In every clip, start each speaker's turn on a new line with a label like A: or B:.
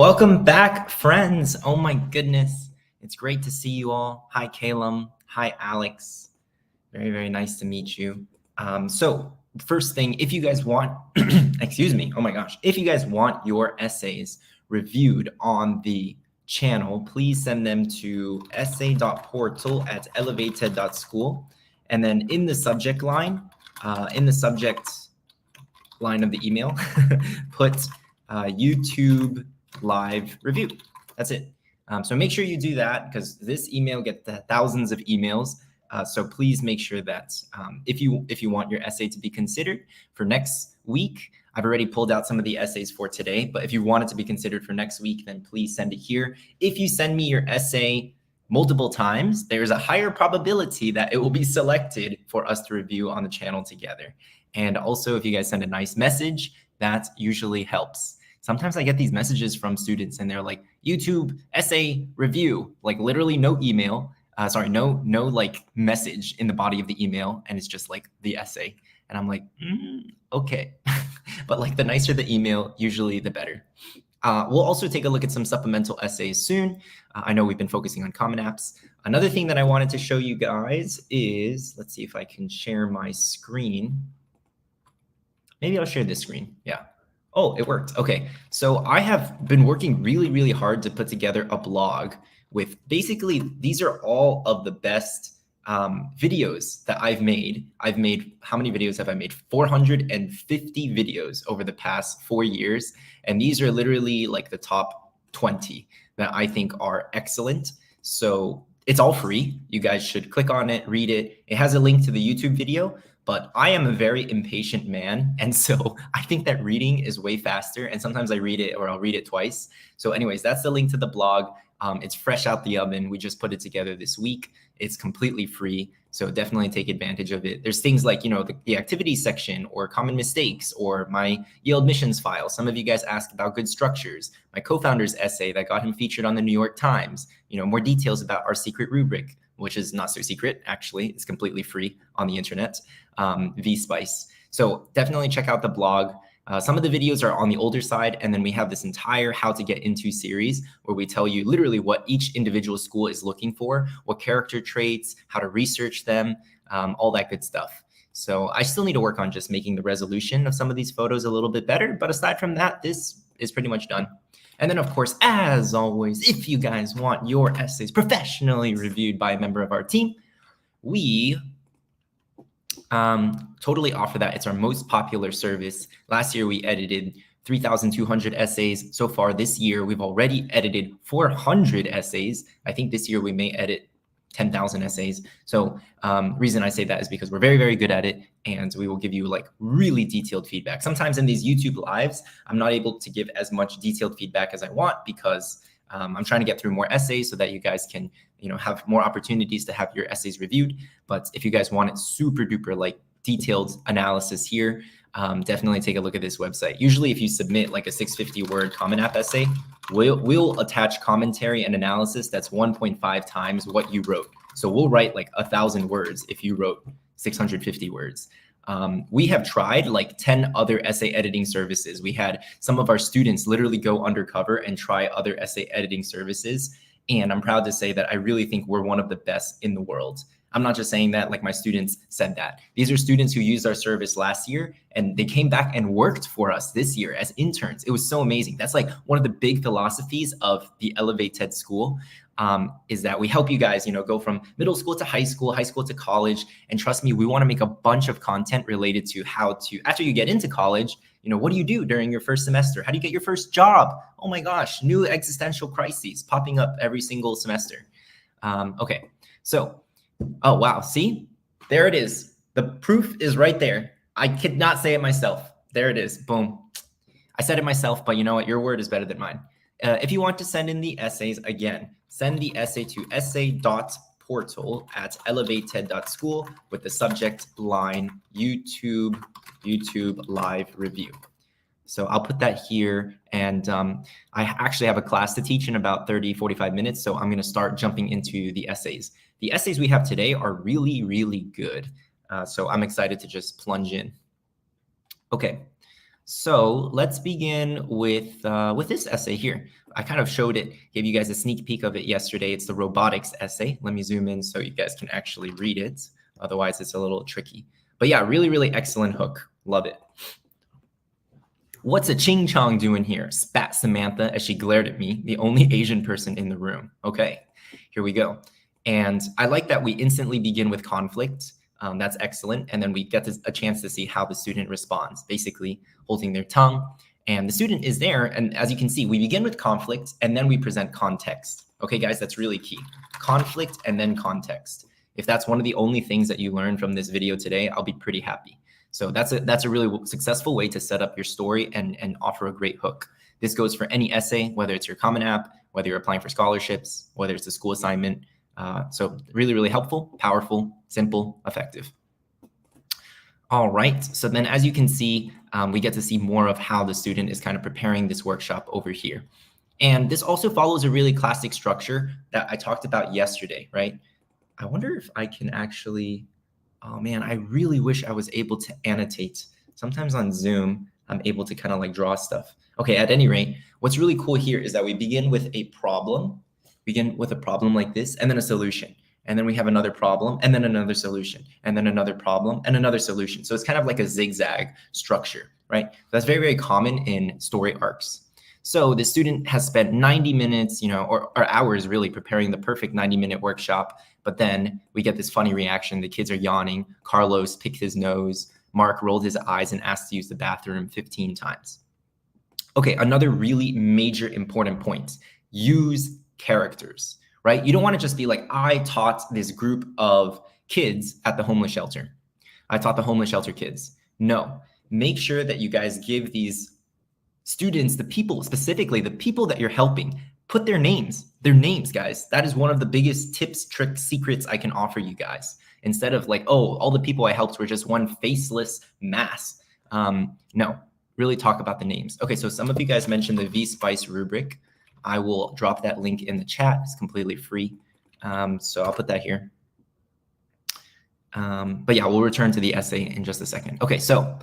A: Welcome back, friends. Oh my goodness. It's great to see you all. Hi, Calum. Hi, Alex. Very, very nice to meet you. So first thing, if you guys want, excuse me, oh my gosh, if you guys want your essays reviewed on the channel, please send them to essay.portal@elevated.school. And then in the subject line, of the email, put YouTube live review. That's it. So make sure you do that because this email gets thousands of emails. So please make sure that if you want your essay to be considered for next week, I've already pulled out some of the essays for today, but if you want it to be considered for next week, then please send it here. If you send me your essay multiple times, there's a higher probability that it will be selected for us to review on the channel together. And also, if you guys send a nice message, that usually helps. Sometimes I get these messages from students and they're like, YouTube essay review, like literally no email, no like message in the body of the email. And it's just like the essay. And I'm like, okay. But like the nicer the email, usually the better. We'll also take a look at some supplemental essays soon. I know we've been focusing on Common Apps. Another thing that I wanted to show you guys is, let's see if I can share my screen. Maybe I'll share this screen. Yeah. Oh, it worked. Okay. So I have been working really, really hard to put together a blog with basically, these are all of the best videos that I've made. How many videos have I made? 450 videos over the past 4 years. And these are literally like the top 20 that I think are excellent. So it's all free. You guys should click on it, read it. It has a link to the YouTube video. But I am a very impatient man. And so I think that reading is way faster. And sometimes I read it or I'll read it twice. So anyways, that's the link to the blog. It's fresh out the oven. We just put it together this week. It's completely free. So definitely take advantage of it. There's things like, the activities section or common mistakes or my Yale admissions file. Some of you guys asked about good structures. My co-founder's essay that got him featured on the New York Times. More details about our secret rubric, which is not so secret, actually. It's completely free on the internet, VSpice. So definitely check out the blog. Some of the videos are on the older side, and then we have this entire How to Get Into series where we tell you literally what each individual school is looking for, what character traits, how to research them, all that good stuff. So I still need to work on just making the resolution of some of these photos a little bit better. But aside from that, this is pretty much done. And then, of course, as always, if you guys want your essays professionally reviewed by a member of our team, we totally offer that. It's our most popular service. Last year, we edited 3,200 essays. So far this year, we've already edited 400 essays. I think this year we may edit 10,000 essays. So reason I say that is because we're very, very good at it. And we will give you like really detailed feedback. Sometimes in these YouTube lives, I'm not able to give as much detailed feedback as I want because I'm trying to get through more essays so that you guys can, have more opportunities to have your essays reviewed. But if you guys want it super duper like detailed analysis here, definitely take a look at this website. Usually if you submit like a 650 word Common App essay, we'll attach commentary and analysis that's 1.5 times what you wrote. So we'll write like 1,000 words if you wrote 650 words. We have tried like 10 other essay editing services. We had some of our students literally go undercover and try other essay editing services. And I'm proud to say that I really think we're one of the best in the world. I'm not just saying that, like my students said that. These are students who used our service last year and they came back and worked for us this year as interns. It was so amazing. That's like one of the big philosophies of the Elevated School, is that we help you guys, go from middle school to high school to college. And trust me, we want to make a bunch of content related to how to, after you get into college, what do you do during your first semester? How do you get your first job? Oh my gosh, new existential crises popping up every single semester. Okay, so, oh, wow. See, there it is. The proof is right there. I could not say it myself. There it is. Boom. I said it myself, but you know what? Your word is better than mine. If you want to send in the essays, again, send the essay to essay.portal@elevated.school with the subject line YouTube live review. So I'll put that here. And I actually have a class to teach in about 30, 45 minutes. So I'm going to start jumping into the essays. The essays we have today are really, really good. So I'm excited to just plunge in. Okay. So let's begin with this essay here. I kind of showed it, gave you guys a sneak peek of it yesterday. It's the robotics essay. Let me zoom in so you guys can actually read it. Otherwise, it's a little tricky. But yeah, really, really excellent hook. Love it. What's a Ching Chong doing here? Spat Samantha as she glared at me, the only Asian person in the room. Okay, here we go. And I like that we instantly begin with conflict. That's excellent. And then we get a chance to see how the student responds, basically holding their tongue. And the student is there. And as you can see, we begin with conflict and then we present context. Okay, guys, that's really key. Conflict and then context. If that's one of the only things that you learn from this video today, I'll be pretty happy. So that's a really successful way to set up your story and offer a great hook. This goes for any essay, whether it's your Common App, whether you're applying for scholarships, whether it's a school assignment. So really, really helpful, powerful, simple, effective. All right. So then as you can see, we get to see more of how the student is kind of preparing this workshop over here. And this also follows a really classic structure that I talked about yesterday, right? I wonder if I can actually... Oh man, I really wish I was able to annotate. Sometimes on Zoom, I'm able to kind of like draw stuff. Okay, at any rate, what's really cool here is that we begin with a problem, like this, and then a solution. And then we have another problem, and then another solution, and then another problem, and another solution. So it's kind of like a zigzag structure, right? That's very, very common in story arcs. So the student has spent 90 minutes, or hours really preparing the perfect 90-minute workshop. But then we get this funny reaction. The kids are yawning. Carlos picked his nose. Mark rolled his eyes and asked to use the bathroom 15 times. Okay, another really major important point. Use characters, right? You don't want to just be like, I taught this group of kids at the homeless shelter. I taught the homeless shelter kids. No, make sure that you guys give these students, the people, specifically the people that you're helping, put their names, guys. That is one of the biggest tips, tricks, secrets I can offer you guys. Instead of like, oh, all the people I helped were just one faceless mass. No, really talk about the names. Okay, so some of you guys mentioned the V-Spice rubric. I will drop that link in the chat. It's completely free. So I'll put that here. But yeah, we'll return to the essay in just a second. Okay, so,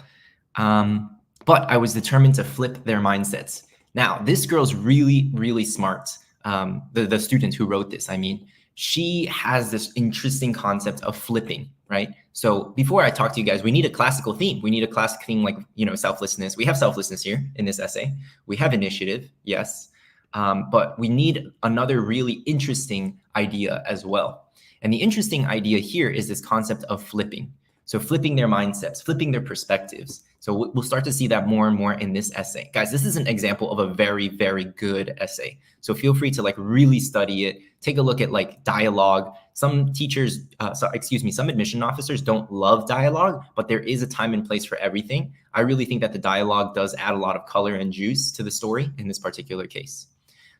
A: but I was determined to flip their mindsets. Now, this girl's really, really smart. The student who wrote this, I mean, she has this interesting concept of flipping, right? So before I talk to you guys, we need a classical theme. We need a classic theme like, selflessness. We have selflessness here in this essay. We have initiative, yes. But we need another really interesting idea as well. And the interesting idea here is this concept of flipping. So flipping their mindsets, flipping their perspectives. So we'll start to see that more and more in this essay. Guys, this is an example of a very, very good essay. So feel free to like really study it. Take a look at like dialogue. Some teachers, some admission officers don't love dialogue, but there is a time and place for everything. I really think that the dialogue does add a lot of color and juice to the story in this particular case.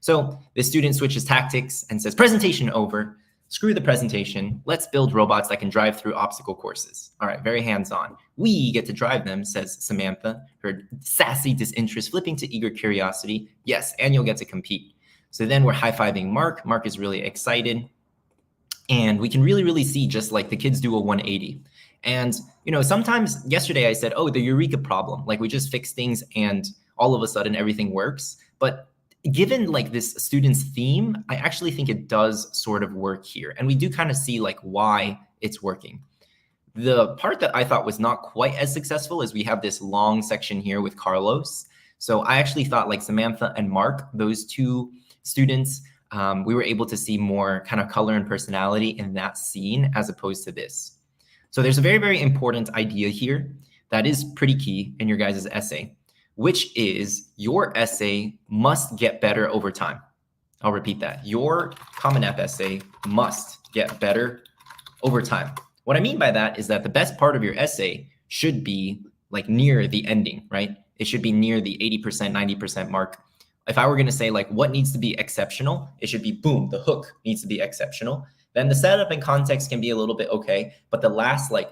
A: So the student switches tactics and says, presentation over. Screw the presentation. Let's build robots that can drive through obstacle courses. All right, very hands-on. We get to drive them, says Samantha, her sassy disinterest flipping to eager curiosity. Yes, and you'll get to compete. So then we're high-fiving Mark. Mark is really excited. And we can really, really see just like the kids do a 180. And, sometimes yesterday I said, oh, the eureka problem. Like we just fix things and all of a sudden everything works. But given like this student's theme, I actually think it does sort of work here. And we do kind of see like why it's working. The part that I thought was not quite as successful is we have this long section here with Carlos. So I actually thought like Samantha and Mark, those two students, we were able to see more kind of color and personality in that scene as opposed to this. So there's a very, very important idea here that is pretty key in your guys' essay, which is your essay must get better over time. I'll repeat that. Your Common App essay must get better over time. What I mean by that is that the best part of your essay should be like near the ending, right? It should be near the 80%, 90% mark. If I were going to say like what needs to be exceptional, it should be boom, the hook needs to be exceptional. Then the setup and context can be a little bit okay, but the last like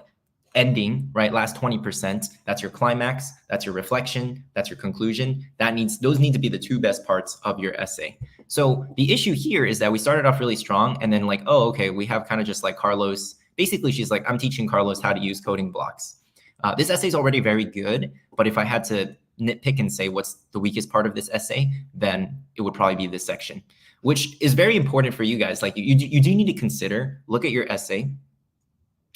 A: ending, right? Last 20%, that's your climax, that's your reflection, that's your conclusion. Those need to be the two best parts of your essay. So the issue here is that we started off really strong and then like, oh, okay, we have kind of just like Carlos. Basically, she's like, I'm teaching Carlos how to use coding blocks. This essay is already very good, but if I had to nitpick and say what's the weakest part of this essay, then it would probably be this section, which is very important for you guys. Like you do need to consider, look at your essay,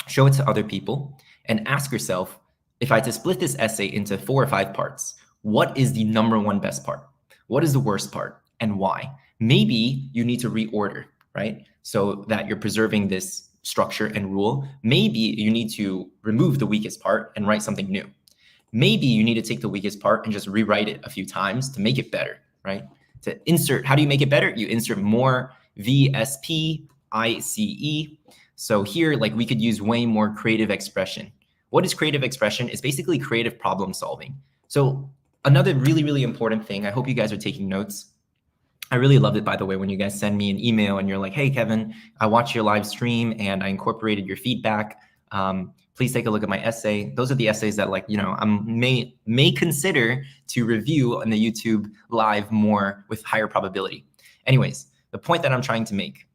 A: show it to other people, and ask yourself, if I had to split this essay into 4 or 5 parts, what is the number one best part? What is the worst part and why? Maybe you need to reorder, right? So that you're preserving this structure and rule. Maybe you need to remove the weakest part and write something new. Maybe you need to take the weakest part and just rewrite it a few times to make it better, right? To insert, how do you make it better? You insert more VSP, ICE. So here, like we could use way more creative expression. What is creative expression? It's basically creative problem solving. So another really, really important thing, I hope you guys are taking notes. I really love it, by the way, when you guys send me an email and you're like, hey, Kevin, I watched your live stream and I incorporated your feedback. Please take a look at my essay. Those are the essays that, like, you know, I may consider to review on the YouTube live more with higher probability. Anyways, the point that I'm trying to make,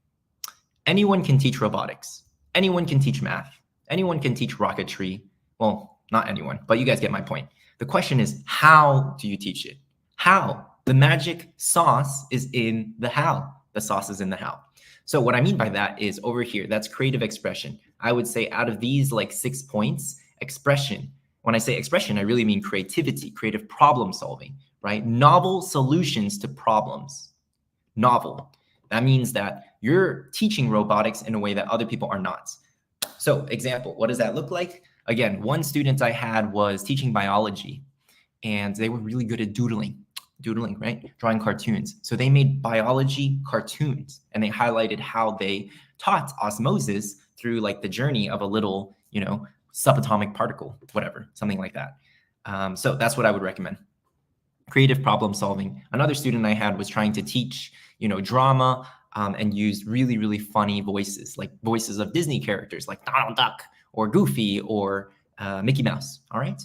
A: anyone can teach robotics. Anyone can teach math. Anyone can teach rocketry. Well, not anyone, but you guys get my point. The question is, how do you teach it? How? The magic sauce is in the how. The sauce is in the how. So what I mean by that is over here, that's creative expression. I would say out of these like 6 points, expression. When I say expression, I really mean creativity, creative problem solving, right? Novel solutions to problems. Novel. That means that you're teaching robotics in a way that other people are not. So example, what does that look like? Again, one student I had was teaching biology and they were really good at doodling, right? Drawing cartoons. So they made biology cartoons and they highlighted how they taught osmosis through like the journey of a little, you know, subatomic particle, whatever, something like that. So that's what I would recommend. Creative problem solving. Another student I had was trying to teach, you know, drama and used really, really funny voices, like voices of Disney characters like Donald Duck or Goofy or Mickey Mouse. All right.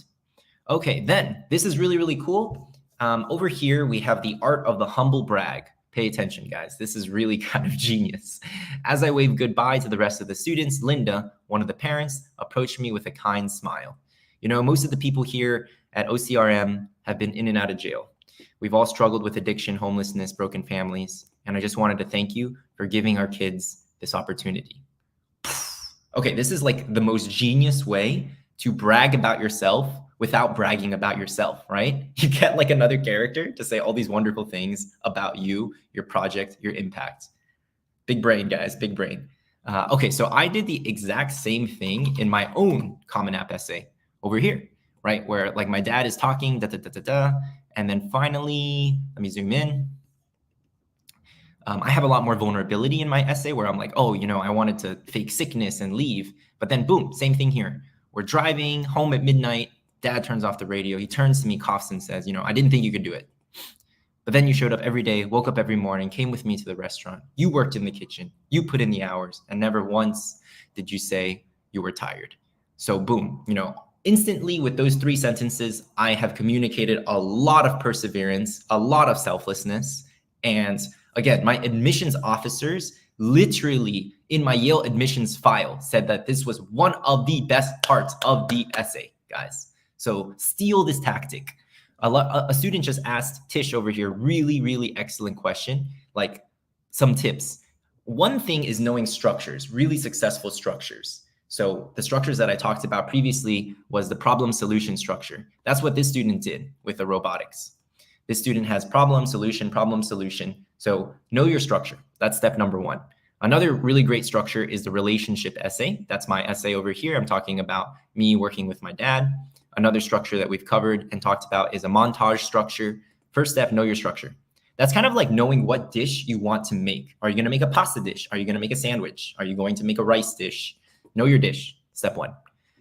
A: Okay, then this is really, really cool. Over here, we have the art of the humble brag. Pay attention, guys. This is really kind of genius. As I wave goodbye to the rest of the students, Linda, one of the parents, approached me with a kind smile. You know, most of the people here at OCRM have been in and out of jail. We've all struggled with addiction, homelessness, broken families, and I just wanted to thank you for giving our kids this opportunity. Okay, this is like the most genius way to brag about yourself without bragging about yourself, right? You get like another character to say all these wonderful things about you, your project, your impact. Big brain, guys, big brain. Okay, so I did the exact same thing in my own Common App essay over here, right? Where like my dad is talking, and then finally, let me zoom in. I have a lot more vulnerability in my essay where I'm like, oh, you know, I wanted to fake sickness and leave, but then boom, same thing here. We're driving home at midnight. Dad turns off the radio. He turns to me, coughs and says, you know, I didn't think you could do it. But then you showed up every day, woke up every morning, came with me to the restaurant. You worked in the kitchen. You put in the hours, and never once did you say you were tired. So boom, you know, instantly with those 3 sentences, I have communicated a lot of perseverance, a lot of selflessness. And again, my admissions officers literally in my Yale admissions file said that this was one of the best parts of the essay, guys. So steal this tactic. A student just asked Tish over here, really, really excellent question, like some tips. One thing is knowing structures, really successful structures. So the structures that I talked about previously was the problem solution structure. That's what this student did with the robotics. This student has problem, solution, problem, solution. So know your structure. That's step number 1. Another really great structure is the relationship essay. That's my essay over here. I'm talking about me working with my dad. Another structure that we've covered and talked about is a montage structure. First step, know your structure. That's kind of like knowing what dish you want to make. Are you going to make a pasta dish? Are you going to make a sandwich? Are you going to make a rice dish? Know your dish, step 1.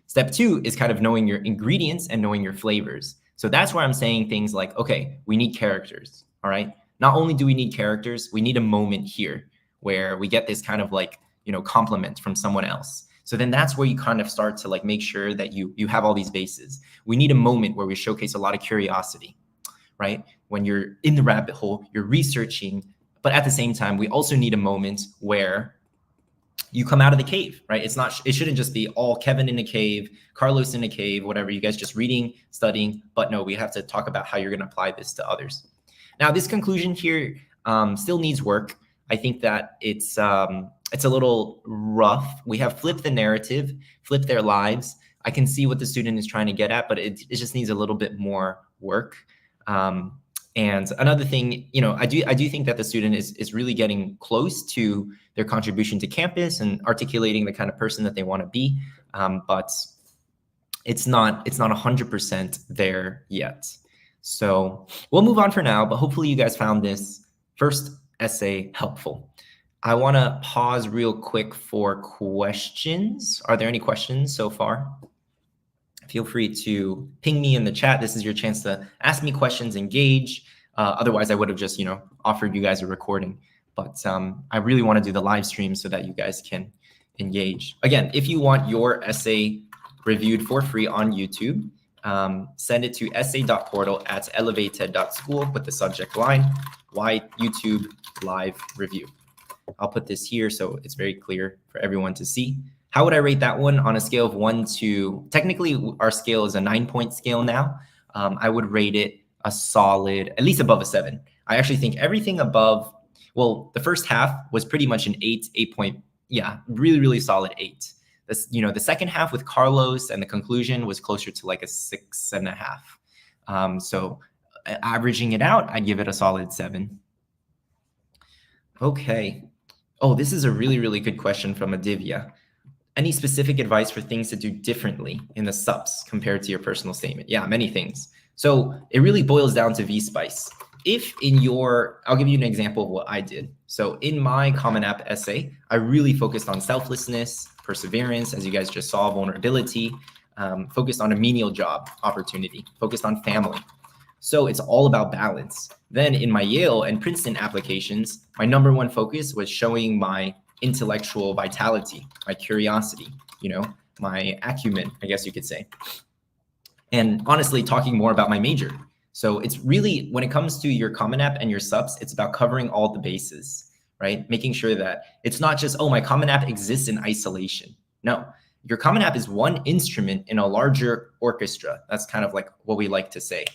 A: Step 2 is kind of knowing your ingredients and knowing your flavors. So that's where I'm saying things like, okay, we need characters, all right? Not only do we need characters, we need a moment here where we get this kind of like, you know, compliment from someone else. So then that's where you kind of start to like make sure that you have all these bases. We need a moment where we showcase a lot of curiosity, right? When you're in the rabbit hole, you're researching, but at the same time, we also need a moment where you come out of the cave, right? It shouldn't just be all Kevin in a cave, Carlos in a cave, whatever, you guys just reading, studying, but no, we have to talk about how you're going to apply this to others. Now, this conclusion here still needs work. I think that it's a little rough. We have flipped the narrative, flipped their lives. I can see what the student is trying to get at, but it just needs a little bit more work. And another thing, I do think that the student is really getting close to their contribution to campus and articulating the kind of person that they want to be, but it's not 100% there yet. So we'll move on for now, but hopefully you guys found this first essay helpful. I want to pause real quick for questions. Are there any questions so far? Feel free to ping me in the chat. This is your chance to ask me questions, engage. Otherwise, I would have just, offered you guys a recording. But I really want to do the live stream so that you guys can engage. Again, if you want your essay reviewed for free on YouTube, send it to essay.portal@elevated.school with the subject line, why YouTube live review. I'll put this here so it's very clear for everyone to see. How would I rate that one on a scale of 1 to, technically our scale is a 9-point scale now. I would rate it a solid, at least above a 7. I actually think everything above, well, the first half was pretty much an 8 point, yeah, really, really solid 8. This, the second half with Carlos and the conclusion was closer to like a 6.5. So averaging it out, I'd give it a solid 7. Okay. Oh, this is a really, really good question from Adivya. Any specific advice for things to do differently in the subs compared to your personal statement? Yeah, many things. So it really boils down to VSpice. If I'll give you an example of what I did. So in my Common App essay, I really focused on selflessness, perseverance, as you guys just saw, vulnerability, focused on a menial job opportunity, focused on family. So it's all about balance. Then in my Yale and Princeton applications, my #1 focus was showing my intellectual vitality, my curiosity, my acumen, I guess you could say. And honestly, talking more about my major. So it's really, when it comes to your Common App and your subs, it's about covering all the bases, right? Making sure that it's not just, oh, my Common App exists in isolation. No, your Common App is one instrument in a larger orchestra. That's kind of like what we like to say.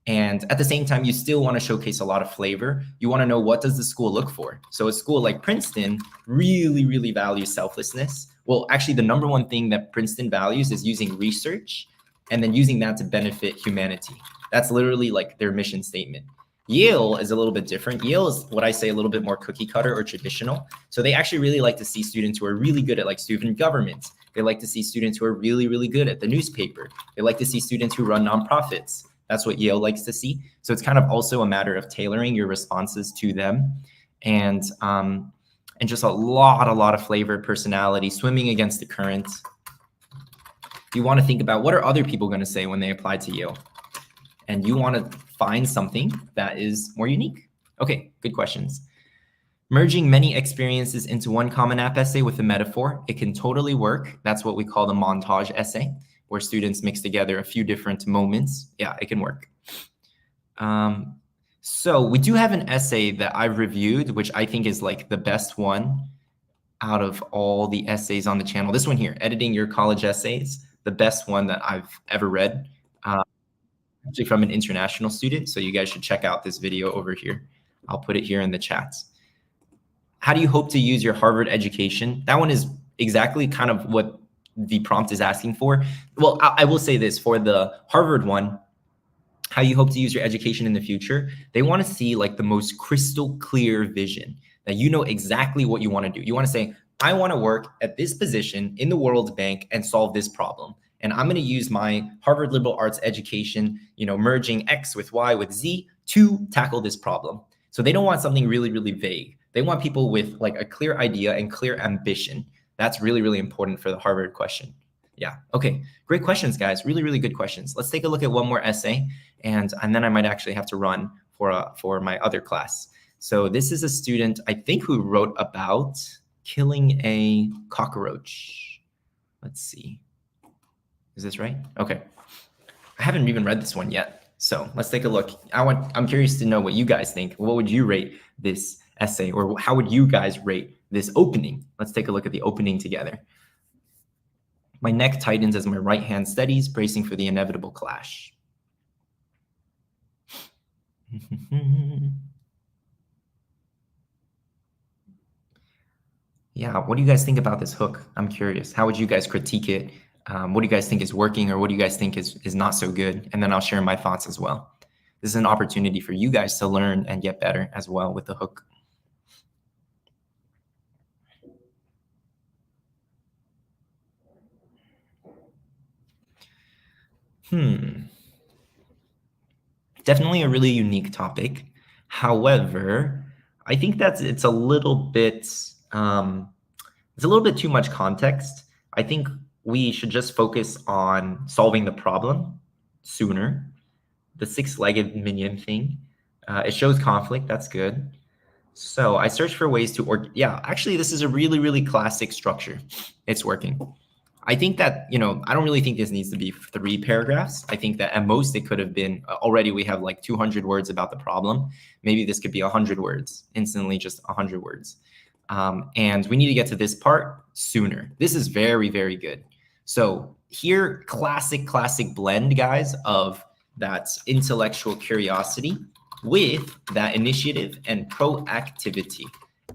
A: And at the same time, you still want to showcase a lot of flavor. You want to know, what does the school look for? So a school like Princeton really, really values selflessness. Well, actually, the #1 thing that Princeton values is using research and then using that to benefit humanity. That's literally like their mission statement. Yale is a little bit different. Yale is what I say a little bit more cookie cutter or traditional. So they actually really like to see students who are really good at like student government. They like to see students who are really, really good at the newspaper. They like to see students who run nonprofits. That's what Yale likes to see. So it's kind of also a matter of tailoring your responses to them, and just a lot of flavor, personality, swimming against the current. You want to think about, what are other people going to say when they apply to Yale? And you want to find something that is more unique. Okay, good questions. Merging many experiences into one Common App essay with a metaphor, it can totally work. That's what we call the montage essay, where students mix together a few different moments. Yeah, it can work. So we do have an essay that I've reviewed, which I think is like the best one out of all the essays on the channel. This one here, Editing Your College Essays, the best one that I've ever read, actually from an international student. So you guys should check out this video over here. I'll put it here in the chats. How do you hope to use your Harvard education? That one is exactly kind of what the prompt is asking for. Well, I will say this, for the Harvard one, how you hope to use your education in the future, they want to see like the most crystal clear vision, that you know exactly what you want to do. You want to say, I want to work at this position in the World Bank and solve this problem. And I'm going to use my Harvard liberal arts education, merging X with Y with Z to tackle this problem. So they don't want something really, really vague. They want people with like a clear idea and clear ambition. That's really, really important for the Harvard question. Yeah. Okay. Great questions, guys. Really, really good questions. Let's take a look at one more essay, and then I might actually have to run for my other class. So this is a student, I think, who wrote about killing a cockroach. Let's see. Is this right? Okay. I haven't even read this one yet. So let's take a look. I'm curious to know what you guys think. What would you rate this essay, or how would you guys rate this opening. Let's take a look at the opening together. My neck tightens as my right hand steadies, bracing for the inevitable clash. Yeah, what do you guys think about this hook? I'm curious. How would you guys critique it? What do you guys think is working, or what do you guys think is not so good? And then I'll share my thoughts as well. This is an opportunity for you guys to learn and get better as well with the hook. Definitely a really unique topic. However, I think it's a little bit too much context. I think we should just focus on solving the problem sooner. The six-legged minion thing, it shows conflict. That's good. So I searched for ways to, actually, this is a really, really classic structure. It's working. I think that, I don't really think this needs to be 3 paragraphs. I think that at most it could have been, already we have like 200 words about the problem. Maybe this could be 100 words, instantly just 100 words. And we need to get to this part sooner. This is very, very good. So here, classic blend, guys, of that intellectual curiosity with that initiative and proactivity.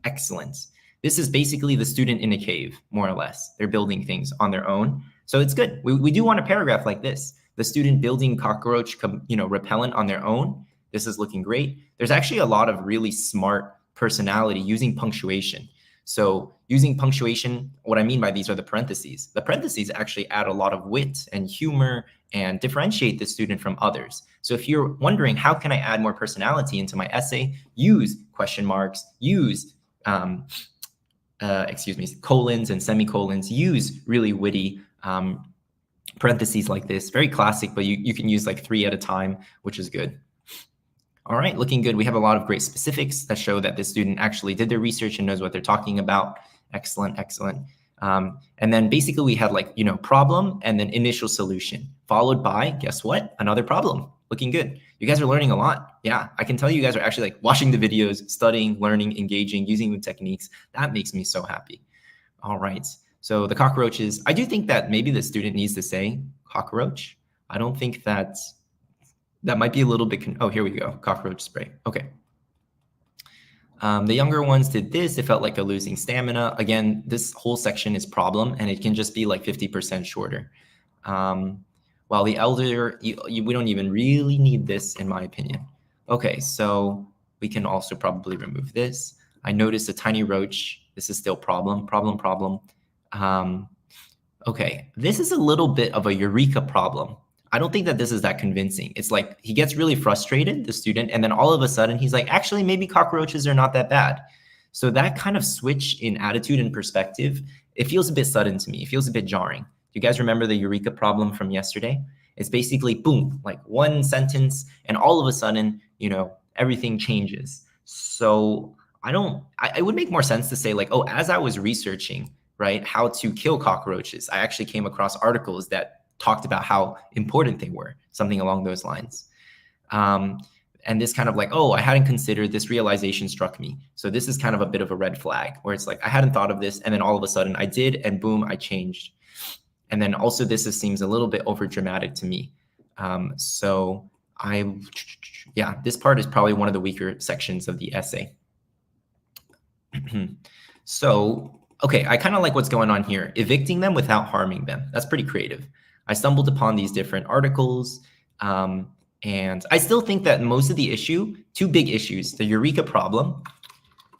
A: Excellent. This is basically the student in a cave, more or less. They're building things on their own. So it's good. We do want a paragraph like this. The student building cockroach, repellent on their own. This is looking great. There's actually a lot of really smart personality using punctuation. So using punctuation, what I mean by these are the parentheses. The parentheses actually add a lot of wit and humor and differentiate the student from others. So if you're wondering, how can I add more personality into my essay? Use question marks, use colons and semicolons, use really witty parentheses like this. Very classic, but you can use like 3 at a time, which is good. All right, looking good. We have a lot of great specifics that show that this student actually did their research and knows what they're talking about. Excellent. And then basically we have like, problem and then initial solution, followed by, guess what? Another problem. Looking good. You guys are learning a lot. Yeah, I can tell you guys are actually like watching the videos, studying, learning, engaging, using the techniques. That makes me so happy. All right. So the cockroaches, I do think that maybe the student needs to say cockroach. I don't think that might be a little bit, oh, here we go, cockroach spray. Okay. The younger ones did this. It felt like a losing stamina. Again, this whole section is problem, and it can just be like 50% shorter. While the elder, we don't even really need this, in my opinion. Okay, so we can also probably remove this. I noticed a tiny roach. This is still problem. Okay, this is a little bit of a eureka problem. I don't think that this is that convincing. It's like he gets really frustrated, the student, and then all of a sudden he's like, actually, maybe cockroaches are not that bad. So that kind of switch in attitude and perspective, it feels a bit sudden to me. It feels a bit jarring. Do you guys remember the eureka problem from yesterday? It's basically boom, like one sentence, and all of a sudden, everything changes. So it would make more sense to say like, oh, as I was researching, right, how to kill cockroaches, I actually came across articles that talked about how important they were, something along those lines. And this kind of like, oh, I hadn't considered this, realization struck me. So this is kind of a bit of a red flag where it's like, I hadn't thought of this. And then all of a sudden I did, and boom, I changed. And then also this seems a little bit over dramatic to me. This part is probably one of the weaker sections of the essay. So, okay, I kind of like what's going on here. Evicting them without harming them. That's pretty creative. I stumbled upon these different articles, and I still think that most of the issue, 2 big issues, the eureka problem,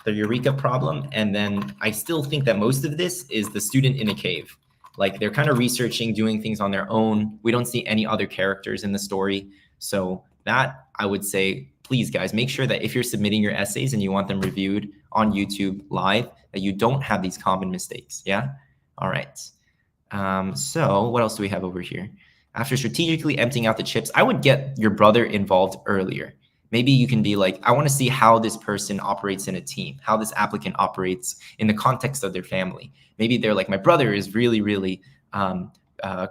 A: and then I still think that most of this is the student in a cave. Like they're kind of researching, doing things on their own. We don't see any other characters in the story. So that, I would say, please guys, make sure that if you're submitting your essays and you want them reviewed on YouTube live, that you don't have these common mistakes, yeah? All right. So what else do we have over here? After strategically emptying out the chips, I would get your brother involved earlier. Maybe you can be like, I want to see how this person operates in a team, how this applicant operates in the context of their family. Maybe they're like, my brother is really, really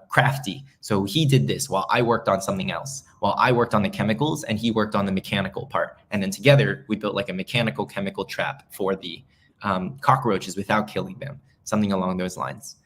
A: crafty. So he did this while I worked on something else, while I worked on the chemicals and he worked on the mechanical part. And then together we built like a mechanical chemical trap for the cockroaches without killing them, something along those lines.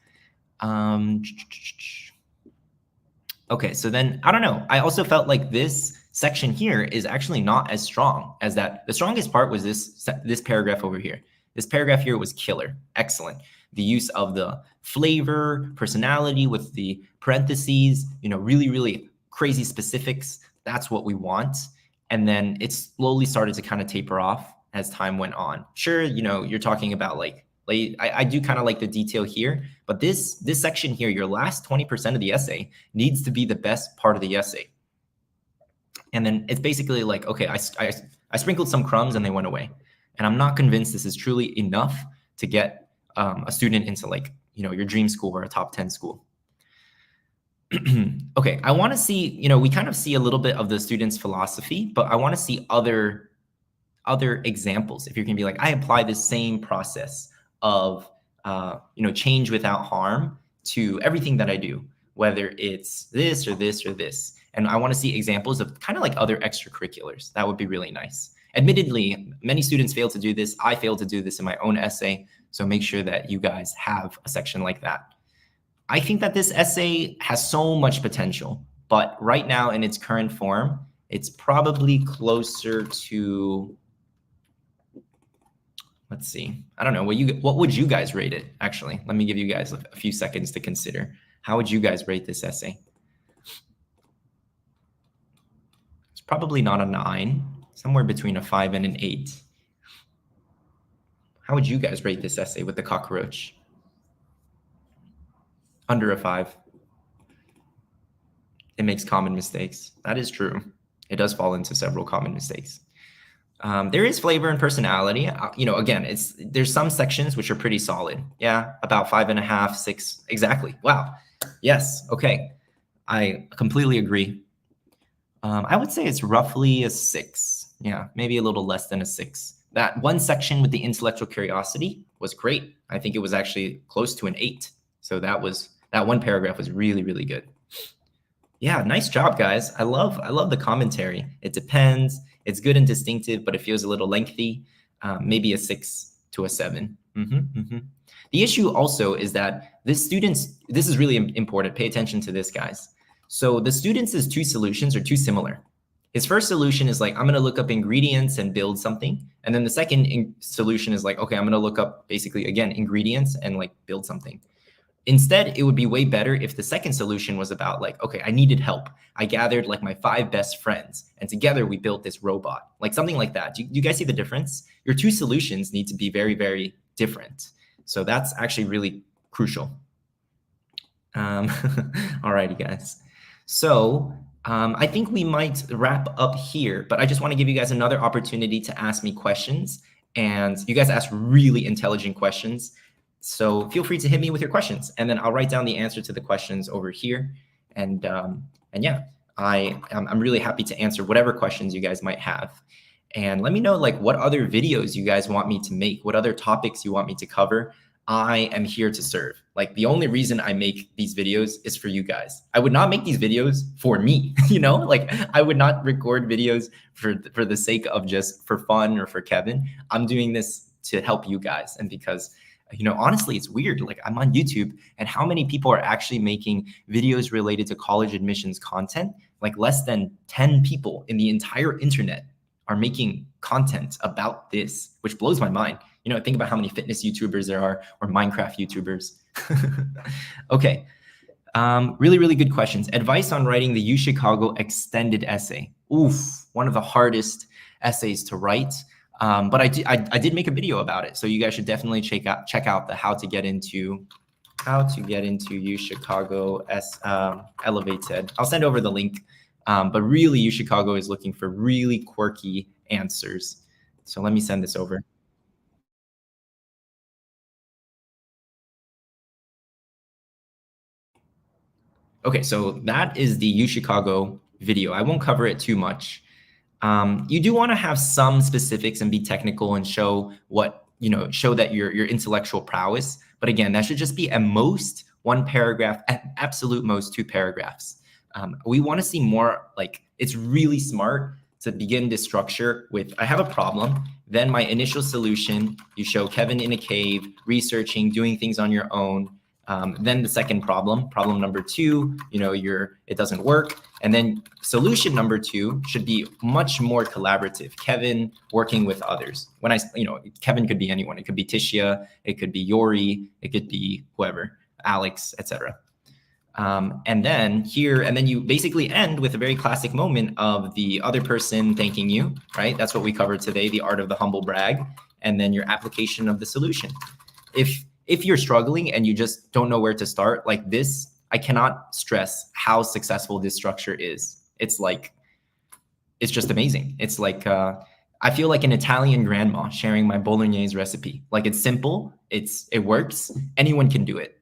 A: Okay, so then I don't know. I also felt like this section here is actually not as strong as that. The strongest part was this paragraph over here. This paragraph here was killer. Excellent. The use of the flavor, personality with the parentheses, really, really crazy specifics. That's what we want. And then it slowly started to kind of taper off as time went on. Sure, you're talking about like I do kind of like the detail here, but this section here, your last 20% of the essay needs to be the best part of the essay. And then it's basically like, okay, I sprinkled some crumbs and they went away. And I'm not convinced this is truly enough to get a student into like, your dream school or a top 10 school. Okay, I want to see, we kind of see a little bit of the student's philosophy, but I want to see other examples. If you're going to be like, I apply this same process of, change without harm to everything that I do, whether it's this or this or this. And I want to see examples of kind of like other extracurriculars. That would be really nice. Admittedly, many students fail to do this. I failed to do this in my own essay. So make sure that you guys have a section like that. I think that this essay has so much potential, but right now in its current form, it's probably closer to, let's see. I don't know. What would you guys rate it? Actually, let me give you guys a few seconds to consider. How would you guys rate this essay? It's probably not a 9, somewhere between a 5 and an 8. How would you guys rate this essay with the cockroach? Under a 5. It makes common mistakes. That is true. It does fall into several common mistakes. There is flavor and personality. Again, there's some sections which are pretty solid. Yeah, about 5.5, 6, exactly. Wow. Yes. Okay. I completely agree. I would say it's roughly a 6. Yeah, maybe a little less than a 6. That one section with the intellectual curiosity was great. I think it was actually close to an 8. So that one paragraph was really, really good. Yeah, nice job, guys. I love the commentary. It depends. It's good and distinctive, but it feels a little lengthy. Maybe a 6 to a 7. The issue also is that this is really important. Pay attention to this, guys. So the student's 2 solutions are too similar. His first solution is like, I'm going to look up ingredients and build something. And then the second solution is like, okay, I'm going to look up basically, again, ingredients and like build something. Instead, it would be way better if the second solution was about like, okay, I needed help. I gathered like my 5 best friends and together we built this robot, like something like that. Do you guys see the difference? Your 2 solutions need to be very, very different. So that's actually really crucial. Alrighty, guys. So I think we might wrap up here, but I just want to give you guys another opportunity to ask me questions. And you guys ask really intelligent questions. So feel free to hit me with your questions, and then I'll write down the answer to the questions over here. And yeah, I'm really happy to answer whatever questions you guys might have. And let me know like what other videos you guys want me to make, what other topics you want me to cover. I am here to serve. Like the only reason I make these videos is for you guys. I would not make these videos for me, like I would not record videos for the sake of just for fun or for Kevin. I'm doing this to help you guys. And because honestly, it's weird. Like I'm on YouTube and how many people are actually making videos related to college admissions content? Like less than 10 people in the entire internet are making content about this, which blows my mind. Think about how many fitness YouTubers there are or Minecraft YouTubers. Okay. Really, really good questions. Advice on writing the UChicago extended essay. Oof, one of the hardest essays to write. But I did make a video about it, so you guys should definitely check out the how to get into UChicago Elevated. I'll send over the link. But really, UChicago is looking for really quirky answers. So let me send this over. Okay, so that is the UChicago video. I won't cover it too much. You do want to have some specifics and be technical and show that your intellectual prowess. But again, that should just be at most 1 paragraph, at absolute most 2 paragraphs. We want to see more, like it's really smart to begin this structure with, I have a problem, then my initial solution, you show Kevin in a cave, researching, doing things on your own. Then the second problem number 2, it doesn't work. And then solution number 2 should be much more collaborative. Kevin working with others. Kevin could be anyone. It could be Tishia, it could be Yori, it could be whoever, Alex, etc. And then you basically end with a very classic moment of the other person thanking you, right? That's what we covered today, the art of the humble brag, and then your application of the solution. If you're struggling and you just don't know where to start, like this, I cannot stress how successful this structure is. It's just amazing. It's like, I feel like an Italian grandma sharing my bolognese recipe. Like, it's simple, it works, anyone can do it,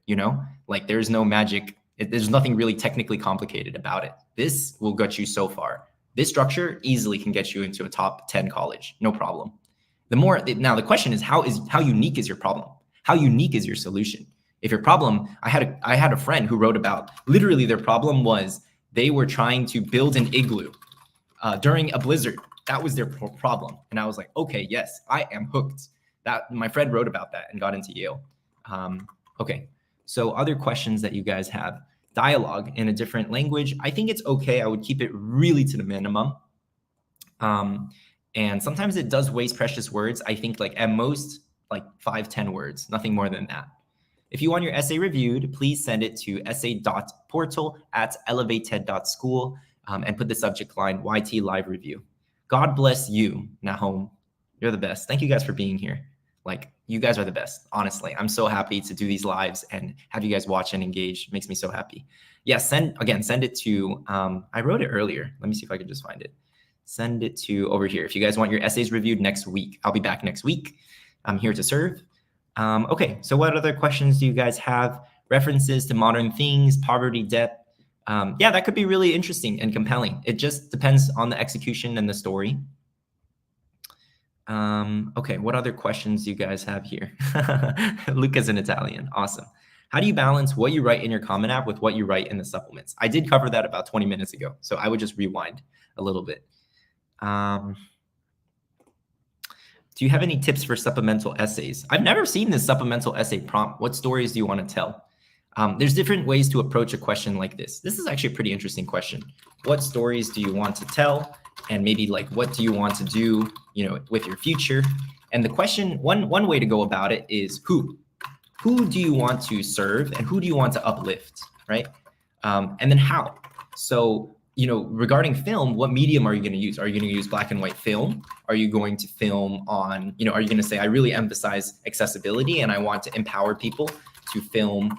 A: Like, there's no magic. There's nothing really technically complicated about it. This will get you so far. This structure easily can get you into a top 10 college, no problem. Now the question is, how unique is your problem? How unique is your solution? If your problem, I had a friend who wrote about, literally their problem was they were trying to build an igloo during a blizzard. That was their problem. And I was like, okay, yes, I am hooked. My friend wrote about that and got into Yale. Okay, so other questions that you guys have. Dialogue in a different language, I think it's okay. I would keep it really to the minimum. And sometimes it does waste precious words. I think like at most like 5-10 words, nothing more than that. If you want your essay reviewed, please send it to essay.portal@elevated.school and put the subject line YT Live Review. God bless you, Nahom. You're the best. Thank you guys for being here. Like, you guys are the best, honestly. I'm so happy to do these lives and have you guys watch and engage. It makes me so happy. Yeah, send it to, I wrote it earlier. Let me see if I can just find it. Send it to over here. If you guys want your essays reviewed next week, I'll be back next week. I'm here to serve. Okay, so what other questions do you guys have? References to modern things, poverty, debt. Yeah, that could be really interesting and compelling. It just depends on the execution and the story. Okay, what other questions do you guys have here? Luca's in Italian, awesome. How do you balance what you write in your Common App with what you write in the supplements? I did cover that about 20 minutes ago, so I would just rewind a little bit. Do you have any tips for supplemental essays? I've never seen this supplemental essay prompt. What stories do you want to tell? There's different ways to approach a question like this. This is actually a pretty interesting question. What stories do you want to tell? And maybe like, what do you want to do, with your future? And the question, one way to go about it is who do you want to serve and who do you want to uplift, right? And then how? So, regarding film, what medium are you going to use? Are you going to use black and white film? Are you going to film on, are you going to say, I really emphasize accessibility and I want to empower people to film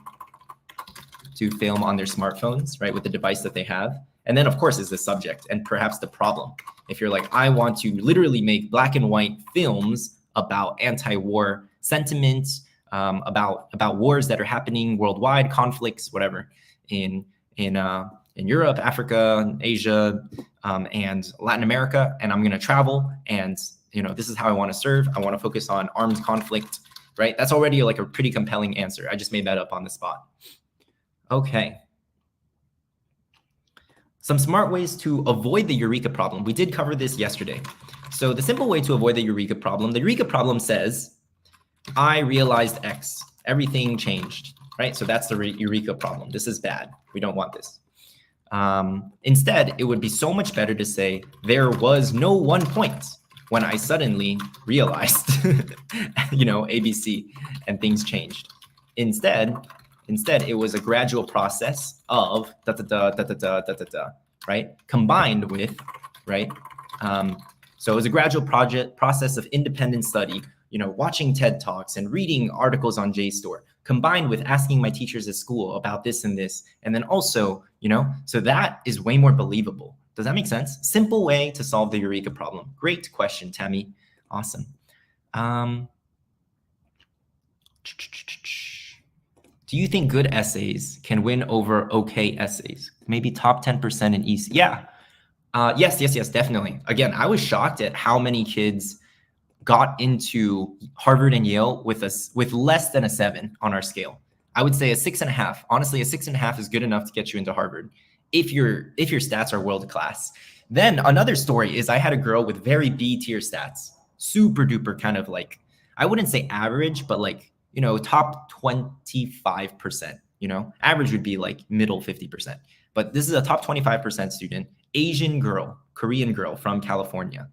A: on their smartphones, right, with the device that they have? And then, of course, is the subject and perhaps the problem. If you're like, I want to literally make black and white films about anti-war sentiments, about wars that are happening worldwide, conflicts, whatever, in Europe, Africa, Asia, and Latin America, and I'm going to travel, and this is how I want to serve. I want to focus on armed conflict, right? That's already like a pretty compelling answer. I just made that up on the spot. Okay. Some smart ways to avoid the eureka problem. We did cover this yesterday. So the simple way to avoid the eureka problem says, I realized X, everything changed, right? So that's the eureka problem. This is bad. We don't want this. Instead, it would be so much better to say, there was no one point when I suddenly realized, ABC, and things changed. Instead, it was a gradual process of right? Combined with, right? So it was a gradual process of independent study, watching TED Talks and reading articles on JSTOR, combined with asking my teachers at school about this and this. And then also, so that is way more believable. Does that make sense? Simple way to solve the eureka problem. Great question, Tammy. Awesome. Do you think good essays can win over okay essays? Maybe top 10% in EC? Yeah. Yes, definitely. Again, I was shocked at how many kids got into Harvard and Yale with less than a 7 on our scale. I would say a 6.5. Honestly, a 6.5 is good enough to get you into Harvard if your stats are world class. Then another story is I had a girl with very B tier stats, super duper kind of like, I wouldn't say average, but like, you know, top 25%, you know, average would be like middle 50%. But this is a top 25% student, Asian girl, Korean girl from California.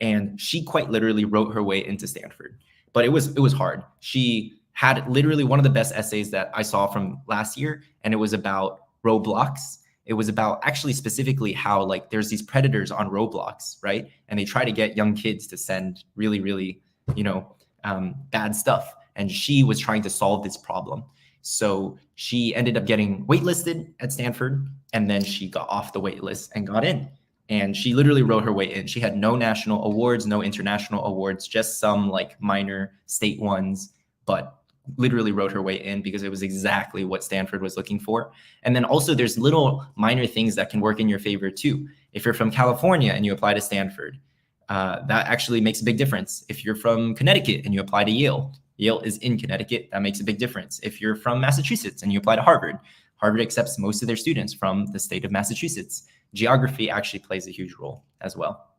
A: And she quite literally wrote her way into Stanford. But it was hard. She had literally one of the best essays that I saw from last year, and it was about Roblox. It was about actually specifically how like there's these predators on Roblox, right? And they try to get young kids to send really, really, you know, bad stuff. And she was trying to solve this problem. So she ended up getting waitlisted at Stanford, and then she got off the waitlist and got in. And she literally wrote her way in. She had no national awards, no international awards, just some like minor state ones, but literally wrote her way in because it was exactly what Stanford was looking for. And then also there's little minor things that can work in your favor too. If you're from California and you apply to Stanford, that actually makes a big difference. If you're from Connecticut and you apply to Yale, Yale is in Connecticut, that makes a big difference. If you're from Massachusetts and you apply to Harvard, Harvard accepts most of their students from the state of Massachusetts. Geography actually plays a huge role as well.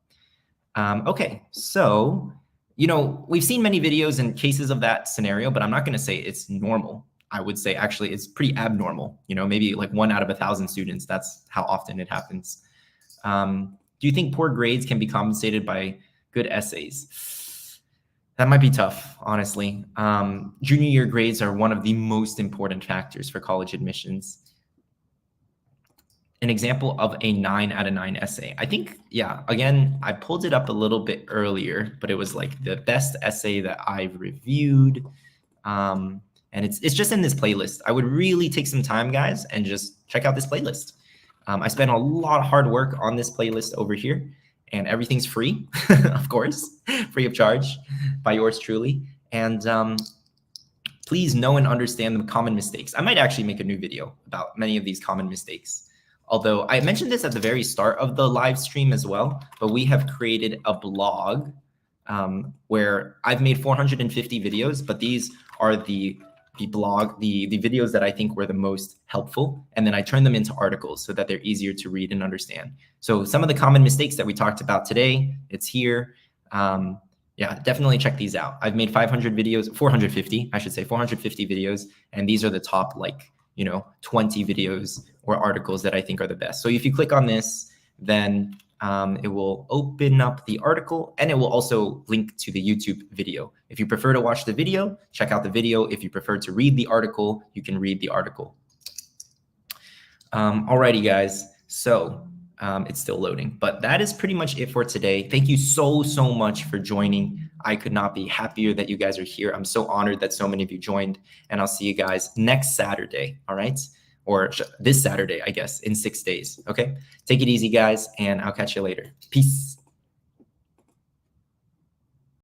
A: Okay, so, you know, we've seen many videos and cases of that scenario, but I'm not going to say it's normal. I would say actually it's pretty abnormal. You know, maybe like 1 out of 1,000 students. That's how often it happens. Do you think poor grades can be compensated by good essays? That might be tough, honestly. Junior year grades are one of the most important factors for college admissions. An example of a 9 out of 9 essay. I think, yeah, again, I pulled it up a little bit earlier, but it was like the best essay that I've reviewed. And it's just in this playlist. I would really take some time, guys, and just check out this playlist. I spent a lot of hard work on this playlist over here, and everything's free, of course, free of charge by yours truly. And please know and understand the common mistakes. I might actually make a new video about many of these common mistakes. Although I mentioned this at the very start of the live stream as well, but we have created a blog where I've made 450 videos, but these are the videos that I think were the most helpful. And then I turn them into articles so that they're easier to read and understand. So some of the common mistakes that we talked about today, it's here. Yeah, definitely check these out. I've made 450 videos. And these are the top, like, 20 videos or articles that I think are the best. So if you click on this, then it will open up the article, and it will also link to the YouTube video. If you prefer to watch the video, check out the video. If you prefer to read the article, you can read the article. Alrighty, guys. So it's still loading, but that is pretty much it for today. Thank you so much for joining. I could not be happier that you guys are here. I'm so honored that so many of you joined, and I'll see you guys next Saturday. All right. Or this Saturday, I guess, in 6 days. Okay. Take it easy, guys, and I'll catch you later. Peace.